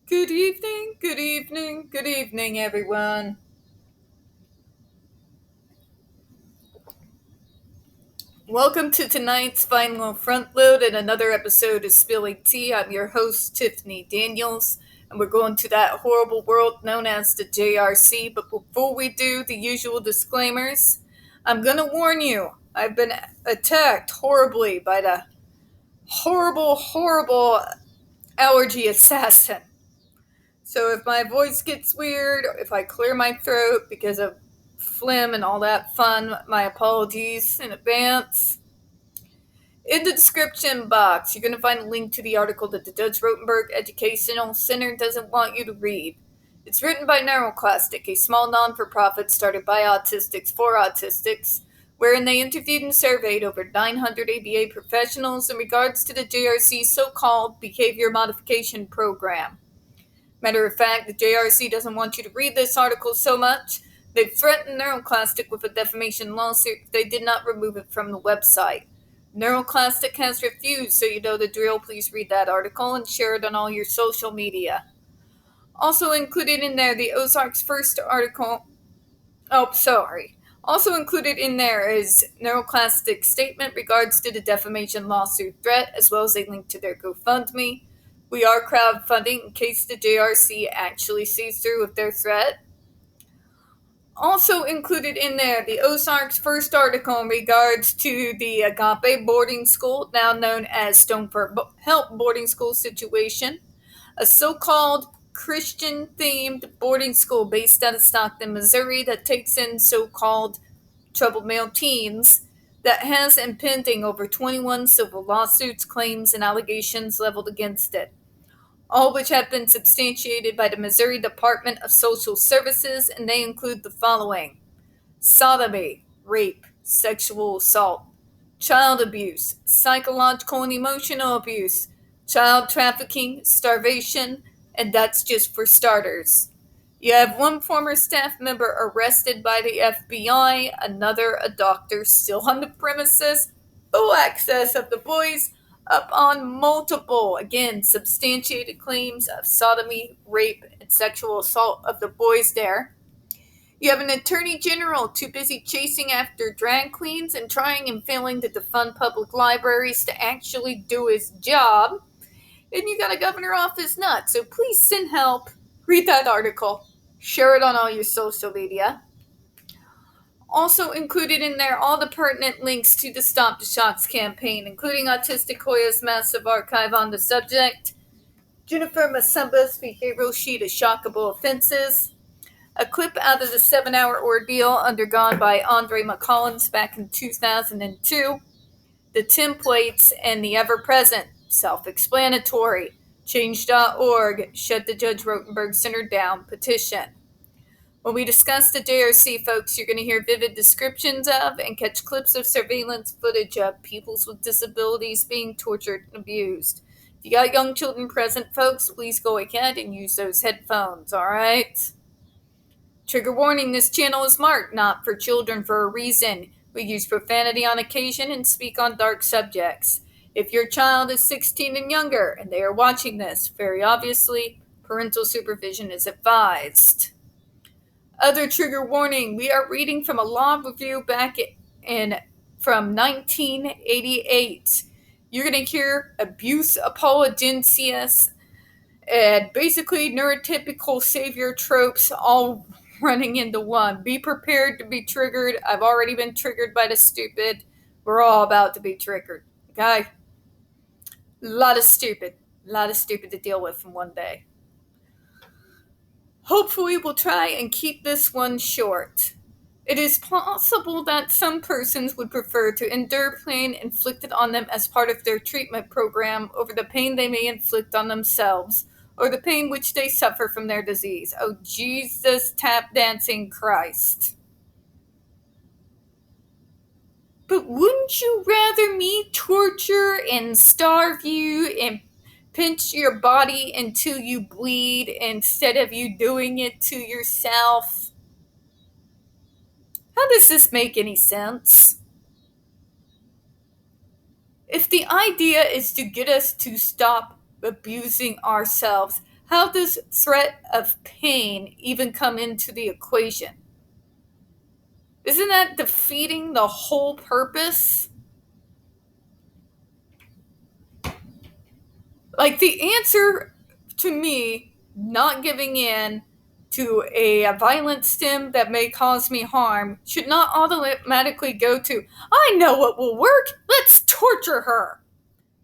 Good evening, good evening, good evening, everyone. Welcome to tonight's final front load and another episode of Spilling Tea. I'm your host, Tiffany Daniels, and we're going to that horrible world known as the JRC. But before we do the usual disclaimers, I'm going to warn you I've been attacked horribly by the horrible allergy assassin. So if my voice gets weird, or if I clear my throat because of phlegm and all that fun, my apologies in advance. In the description box, you're going to find a link to the article that the Judge Rotenberg Educational Center doesn't want you to read. It's written by NeuroClastic, a small non-for-profit started by autistics for autistics, wherein they interviewed and surveyed over 900 ABA professionals in regards to the JRC's so-called behavior modification program. Matter of fact, the JRC doesn't want you to read this article so much, they've threatened NeuroClastic with a defamation lawsuit if they did not remove it from the website. NeuroClastic has refused, so you know the drill. Please read that article and share it on all your social media. Also included in there, the Ozark's first article. Also included in there is NeuroClastic's statement regards to the defamation lawsuit threat, as well as a link to their GoFundMe. We are crowdfunding in case the JRC actually sees through with their threat. Also included in there, the Ozark's first article in regards to the Agape boarding school, now known as Stone for Help boarding school situation, a so-called Christian-themed boarding school based out of Stockton, Missouri that takes in so-called troubled male teens that has impending over 21 civil lawsuits, claims, and allegations leveled against it, all which have been substantiated by the Missouri Department of Social Services, and they include the following: sodomy, rape, sexual assault, child abuse, psychological and emotional abuse, child trafficking, starvation, and that's just for starters. You have one former staff member arrested by the FBI, another a doctor still on the premises, full access of the boys up on multiple, again, substantiated claims of sodomy, rape, and sexual assault of the boys there. You have an attorney general too busy chasing after drag queens and trying and failing to defund public libraries to actually do his job. And you got a governor off his nut, so please send help. Read that article. Share it on all your social media. Also included in there, all the pertinent links to the Stop the Shocks campaign, including Autistic Hoya's massive archive on the subject, Jennifer Masumba's behavioral sheet of shockable offenses, a clip out of the 7-hour ordeal undergone by Andre McCollins back in 2002, the templates, and the ever-present, self-explanatory, Change.org, Shut the Judge Rotenberg Center Down petition. When we discuss the JRC, folks, you're going to hear vivid descriptions of and catch clips of surveillance footage of peoples with disabilities being tortured and abused. If you got young children present, folks, please go ahead and use those headphones, alright? Trigger warning, this channel is marked not for children for a reason. We use profanity on occasion and speak on dark subjects. If your child is 16 and younger and they are watching this, very obviously, parental supervision is advised. Other trigger warning, we are reading from a law review back from 1988. You're going to hear abuse apologencias and basically neurotypical savior tropes all running into one. Be prepared to be triggered. I've already been triggered by the stupid. We're all about to be triggered. Okay? A lot of stupid to deal with in one day. Hopefully we'll try and keep this one short. It is possible that some persons would prefer to endure pain inflicted on them as part of their treatment program over the pain they may inflict on themselves, or the pain which they suffer from their disease. Oh, Jesus, tap dancing Christ. But wouldn't you rather me torture and starve you and pinch your body until you bleed instead of you doing it to yourself? How does this make any sense? If the idea is to get us to stop abusing ourselves, How does threat of pain even come into the equation? Isn't that defeating the whole purpose? Like, the answer to me not giving in to a violent stim that may cause me harm should not automatically go to, I know what will work, let's torture her.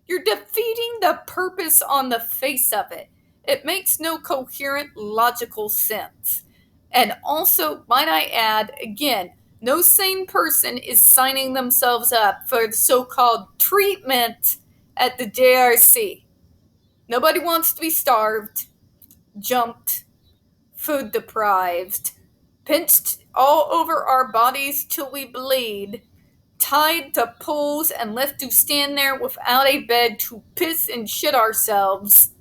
You're defeating the purpose on the face of it. It makes no coherent, logical sense. And also, might I add, again, no sane person is signing themselves up for the so-called treatment at the JRC. Nobody wants to be starved, jumped, food deprived, pinched all over our bodies till we bleed, tied to poles and left to stand there without a bed to piss and shit ourselves,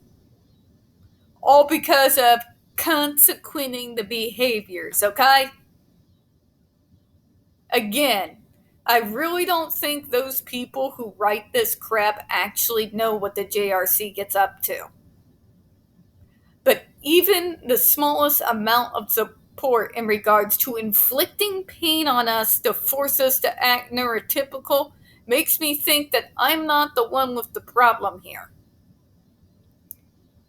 all because of consequenting the behaviors, okay? Again, I really don't think those people who write this crap actually know what the JRC gets up to. But even the smallest amount of support in regards to inflicting pain on us to force us to act neurotypical makes me think that I'm not the one with the problem here.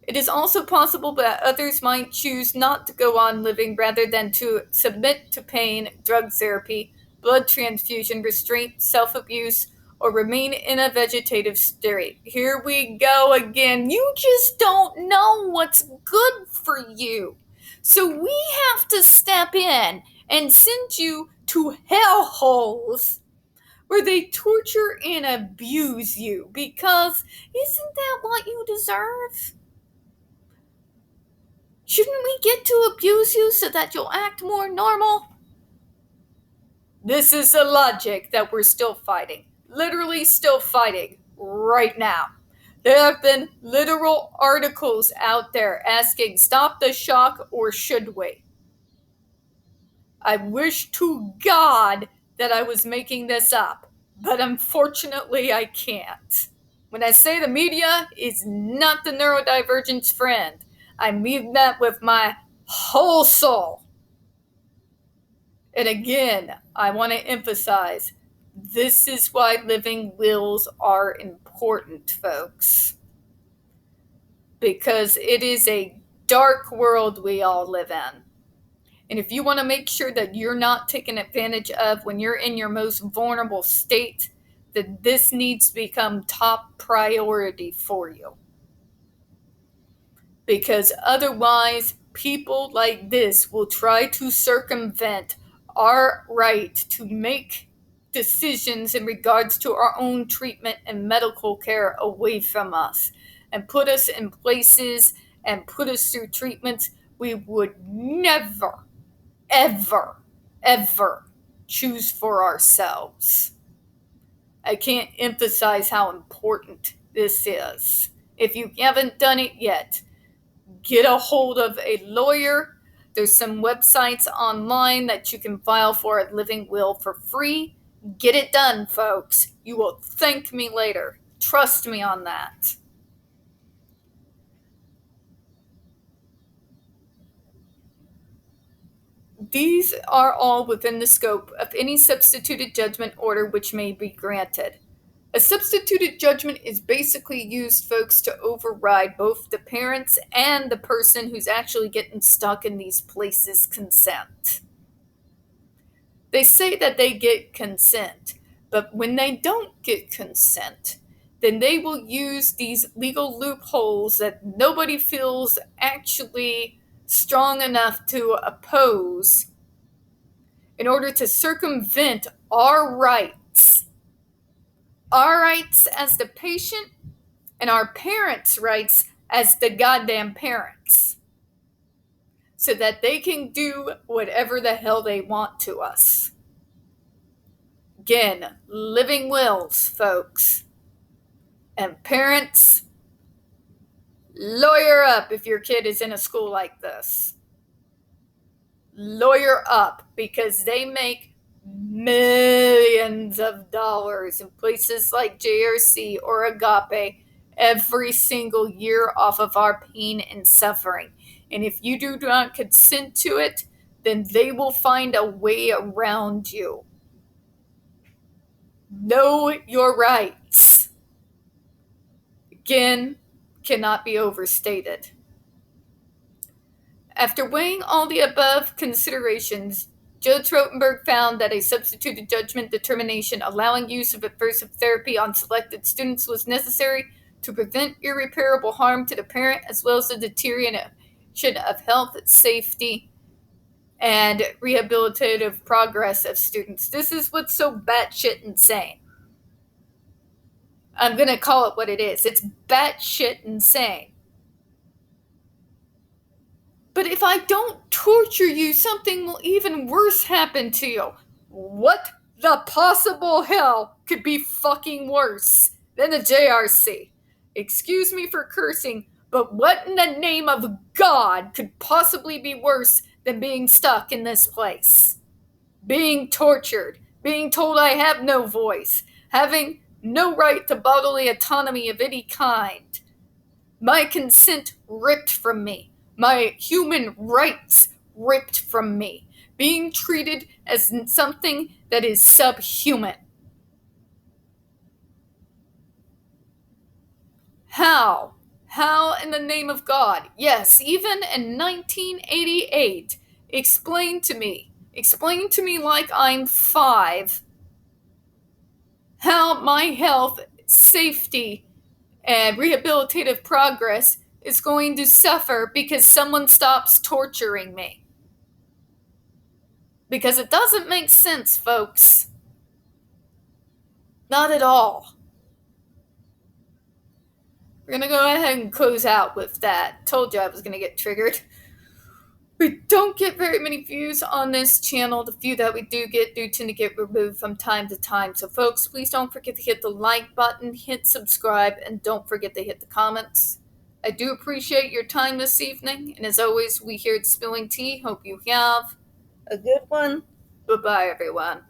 It is also possible that others might choose not to go on living rather than to submit to pain, drug therapy, blood transfusion, restraint, self-abuse, or remain in a vegetative state. Here we go again. You just don't know what's good for you. So we have to step in and send you to hellholes where they torture and abuse you, because isn't that what you deserve? Shouldn't we get to abuse you so that you'll act more normal? This is the logic that we're still fighting. Literally still fighting right now. There have been literal articles out there asking, stop the shock or should we? I wish to God that I was making this up, but unfortunately I can't. When I say the media is not the neurodivergent's friend, I mean that with my whole soul. And again, I want to emphasize, this is why living wills are important, folks. Because it is a dark world we all live in. And if you want to make sure that you're not taken advantage of when you're in your most vulnerable state, then this needs to become top priority for you. Because otherwise, people like this will try to circumvent our right to make decisions in regards to our own treatment and medical care away from us, and put us in places and put us through treatments we would never, ever, ever choose for ourselves. I can't emphasize how important this is. If you haven't done it yet, get a hold of a lawyer. There's some websites online that you can file for a living will for free. Get it done, folks. You will thank me later. Trust me on that. These are all within the scope of any substituted judgment order which may be granted. A substituted judgment is basically used, folks, to override both the parents and the person who's actually getting stuck in these places' consent. They say that they get consent, but when they don't get consent, then they will use these legal loopholes that nobody feels actually strong enough to oppose in order to circumvent our rights. Our rights as the patient and our parents' rights as the goddamn parents. So that they can do whatever the hell they want to us. Again, living wills, folks. And parents, lawyer up if your kid is in a school like this. Lawyer up, because they make millions of dollars in places like JRC or Agape every single year off of our pain and suffering. And if you do not consent to it, then they will find a way around you. Know your rights. Again, cannot be overstated. After weighing all the above considerations, Judge Rotenberg found that a substituted judgment determination allowing use of aversive therapy on selected students was necessary to prevent irreparable harm to the parent as well as the deterioration of health, safety, and rehabilitative progress of students. This is what's so batshit insane. I'm going to call it what it is. It's batshit insane. But if I don't torture you, something will even worse happen to you. What the possible hell could be fucking worse than the JRC? Excuse me for cursing, but what in the name of God could possibly be worse than being stuck in this place? Being tortured, being told I have no voice, having no right to bodily autonomy of any kind, my consent ripped from me, my human rights ripped from me, being treated as something that is subhuman. How? How in the name of God? Yes, even in 1988, explain to me like I'm 5, how my health, safety, and rehabilitative progress is going to suffer because someone stops torturing me. Because it doesn't make sense, folks. Not at all. We're going to go ahead and close out with that. Told you I was going to get triggered. We don't get very many views on this channel. The few that we do tend to get removed from time to time. So folks, please don't forget to hit the like button, hit subscribe, and don't forget to hit the comments. I do appreciate your time this evening. And as always, we here at Spilling Tea hope you have a good one. Bye-bye, everyone.